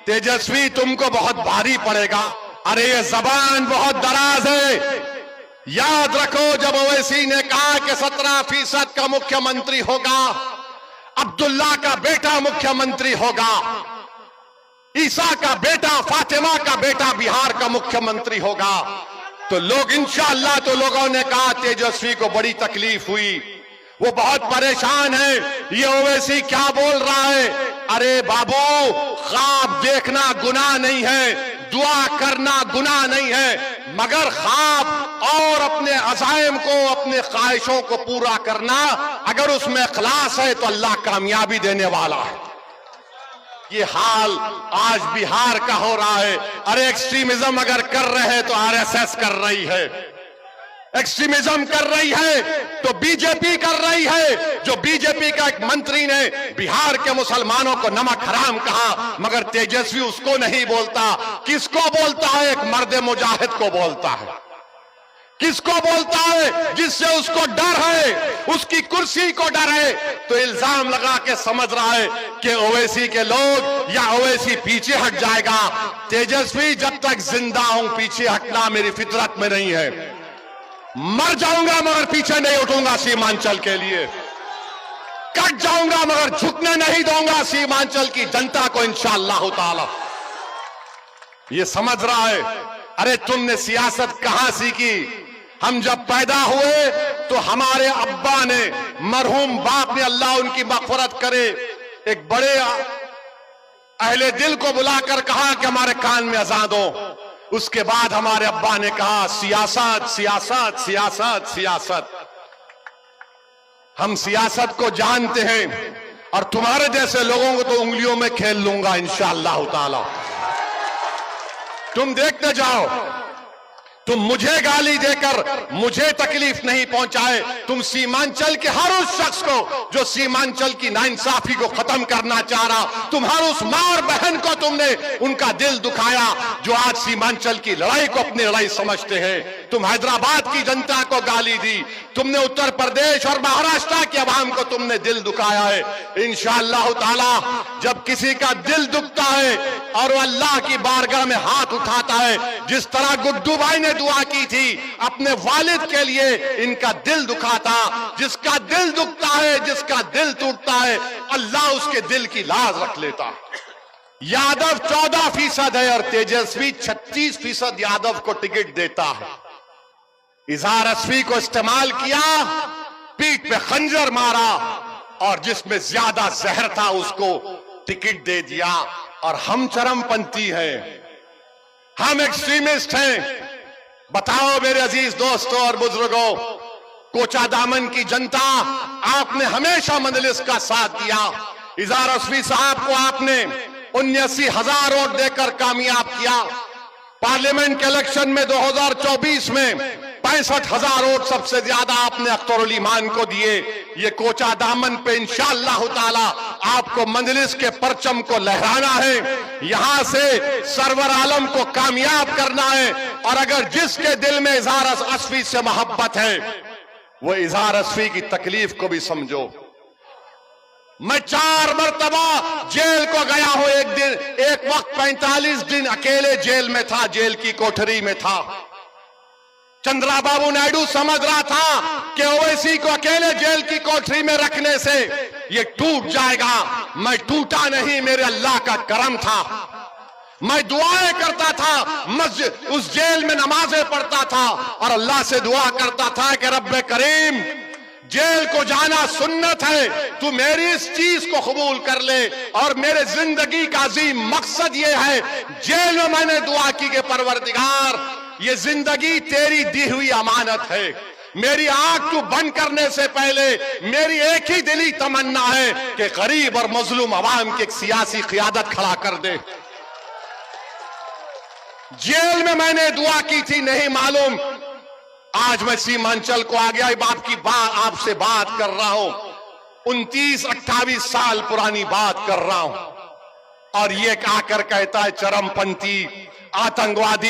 तेजस्वी तुमको बहुत भारी पड़ेगा। अरे ये जबान बहुत दराज है। याद रखो, जब ओवैसी ने कहा कि 17% का मुख्यमंत्री होगा, अब्दुल्ला का बेटा मुख्यमंत्री होगा, ईसा का बेटा, फातिमा का बेटा बिहार का मुख्यमंत्री होगा, तो लोग इंशाअल्लाह, तो लोगों ने कहा तेजस्वी को बड़ी तकलीफ हुई, वो बहुत परेशान है, ये ओवैसी क्या बोल रहा है। अरे बाबू, ख्वाब देखना गुनाह नहीं है, दुआ करना गुनाह नहीं है, मगर ख्वाब और अपने अज़ाइम को, अपने ख्वाहिशों को पूरा करना, अगर उसमें इखलास है तो अल्लाह कामयाबी देने वाला है। ये हाल आज बिहार का हो रहा है। अरे एक्सट्रीमिज्म अगर कर रहे हैं तो आरएसएस कर रही है, एक्सट्रीमिज्म कर रही है तो बीजेपी कर रही है। जो बीजेपी का एक मंत्री ने बिहार के मुसलमानों को नमक हराम कहा, मगर तेजस्वी उसको नहीं बोलता। किसको बोलता है? एक मर्द मुजाहिद को बोलता है। किसको बोलता है? जिससे उसको डर है, उसकी कुर्सी को डर है। तो इल्जाम लगा के समझ रहा है कि ओवैसी के लोग या ओवैसी पीछे हट जाएगा। तेजस्वी, जब तक जिंदा हूं पीछे हटना मेरी फितरत में नहीं है। मर जाऊंगा मगर पीछे नहीं उठूंगा सीमांचल के लिए। कट जाऊंगा मगर झुकने नहीं दूंगा सीमांचल की जनता को इंशाअल्लाह ताला। ये समझ रहा है। अरे तुमने सियासत कहां सीखी? हम जब पैदा हुए तो हमारे अब्बा ने, मरहूम बाप ने, अल्लाह उनकी मग़फ़िरत करे, एक बड़े अहले दिल को बुलाकर कहा कि हमारे कान में अज़ान दो। उसके बाद हमारे अब्बा ने कहा सियासत सियासत सियासत सियासत। हम सियासत को जानते हैं और तुम्हारे जैसे लोगों को तो उंगलियों में खेल लूंगा इंशाअल्लाह ताला। तुम देखते जाओ, तुम मुझे गाली देकर मुझे तकलीफ नहीं पहुंचाए। तुम सीमांचल के हर उस शख्स को जो सीमांचल की नाइंसाफी को खत्म करना चाह रहा, तुम हर उस मां और बहन को तुमने उनका दिल दुखाया जो आज सीमांचल की लड़ाई को अपनी लड़ाई समझते हैं। तुम हैदराबाद की जनता को गाली दी, तुमने उत्तर प्रदेश और महाराष्ट्र के अवाम को तुमने दिल दुखाया है। इंशाअल्लाह ताला जब किसी का दिल दुखता है और वो अल्लाह की बारगाह में हाथ उठाता है, जिस तरह गुड्डू भाई ने दुआ की थी अपने वालिद के लिए, इनका दिल दुखा था। जिसका दिल दुखता है, जिसका दिल टूटता है, अल्लाह उसके दिल की लाज रख लेता। यादव 14% है और तेजस्वी 36% यादव को टिकट देता है। इजहार असफी को इस्तेमाल किया, पीठ पे खंजर मारा और जिसमें ज्यादा जहर था उसको टिकट दे दिया। और हम चरमपंथी हैं, हम एक्सट्रीमिस्ट हैं। बताओ मेरे अजीज दोस्तों और बुजुर्गों, कोचा दामन की जनता, आपने हमेशा मजलिस का साथ दिया। इजहार असफी साहब को आपने 79,000 वोट देकर कामयाब किया। पार्लियामेंट के इलेक्शन में 2024 में 65,000 वोट सबसे ज्यादा आपने अख्तरुल ईमान को दिए। ये कोचा दामन पे इंशाअल्लाह ताला आपको मजलिस के परचम को लहराना है, यहां से सरवर आलम को कामयाब करना है। और अगर जिसके दिल में इजहार असफी से मोहब्बत है, वो इजहार असफी की तकलीफ को भी समझो। मैं 4 मरतबा जेल को गया हूं। एक वक्त 45 दिन अकेले जेल में था, जेल की कोठरी में था। चंद्राबाबू नायडू समझ रहा था कि ओवैसी को अकेले जेल की कोठरी में रखने से ये टूट जाएगा। मैं टूटा नहीं, मेरे अल्लाह का करम था। मैं दुआएं करता था, मस्जिद उस जेल में नमाजें पढ़ता था और अल्लाह से दुआ करता था कि रब्बे करीम, जेल को जाना सुन्नत है, तू मेरी इस चीज को कबूल कर ले। और मेरे जिंदगी का अजीम मकसद ये है, जेल में मैंने दुआ की कि परवरदिगार, ये जिंदगी तेरी दी हुई अमानत है। मेरी आंख तू बंद करने से पहले मेरी एक ही दिली तमन्ना है कि गरीब और मजलूम अवाम की एक सियासी क़ियादत खड़ा कर दे। जेल में मैंने दुआ की थी, नहीं मालूम आज मैं सीमांचल को आ गया, आपसे बात कर रहा हूं। 29-28 साल पुरानी बात कर रहा हूं और ये आकर कहता है चरमपंथी, आतंकवादी।